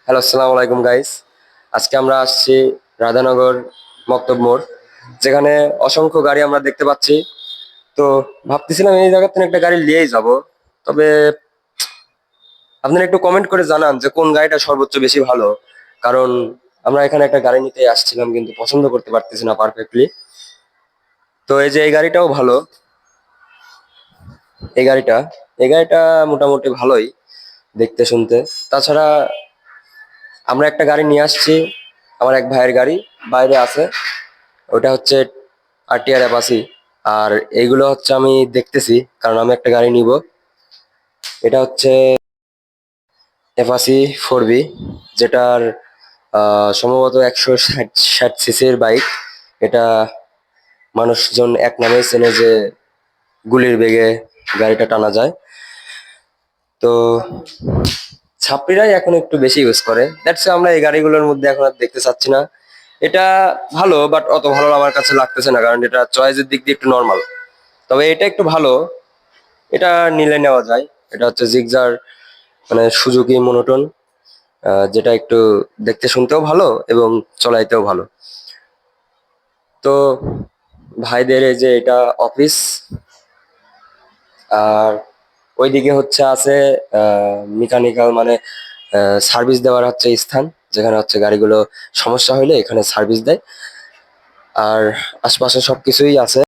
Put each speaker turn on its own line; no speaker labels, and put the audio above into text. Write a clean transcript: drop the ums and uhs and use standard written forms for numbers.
Hello, আসসালামু আলাইকুম guys. আজকে আমরা আসছি রাধানগর মক্তব মোড়, যেখানে অসংখ্য গাড়ি আমরা দেখতে পাচ্ছি। তো ভাবতেছিলাম এই জায়গা থেকে একটা গাড়ি নিয়েই যাব। তবে আপনারা একটু কমেন্ট করে জানান যে কোন গাড়িটা সর্বোচ্চ বেশি ভালো। কারণ আমরা এখানে একটা গাড়ি নিতে আসছিলাম, কিন্তু পছন্দ করতে পারতেছি না পারফেক্টলি। তো এই যে এই গাড়িটাও ভালো, এই গাড়িটা এই গাড়িটা মোটামুটি ভালোই দেখতে শুনতে। তাছাড়া আমরা একটা গাড়ি নিয়ে আসছি, আমার এক ভাইয়ের গাড়ি বাইরে আছে। ওটা হচ্ছে আরটিআর অ্যাপাসি। আর এইগুলো হচ্ছে আমি দেখতেছি, কারণ আমি একটা গাড়ি নিব। এটা হচ্ছে অ্যাপাসি 4B, যেটার সম্ভবত 160 সিসির বাইক। এটা মানুষজন এক নামে চেনে যে গুলির বেগে গাড়িটা টানা যায়। তো ছাত্রীরাই এখন একটু বেশি ইউজ করে, দ্যাটস আমরা এই গাড়িগুলোর মধ্যে এখন আর দেখতে চাচ্ছি না। এটা ভালো, বাট অত ভালো আমার কাছে লাগতেছে না, কারণ এটা চয়েসের দিক দিয়ে একটু নর্মাল। তবে এটা একটু ভালো, এটা নিলে নেওয়া যায়। এটা হচ্ছে জিগজার, মানে সুজুকি মনোটন, যেটা একটু দেখতে শুনতেও ভালো এবং চলাইতেও ভালো। তো ভাইদের এই যে এটা অফিস, আর ওইদিকে হচ্ছে আছে মেকানিক্যাল, মানে সার্ভিস দেওয়ার হচ্ছে স্থান, যেখানে হচ্ছে গাড়িগুলো সমস্যা হলে এখানে সার্ভিস দেয়। আর আশপাশে সবকিছুই আছে।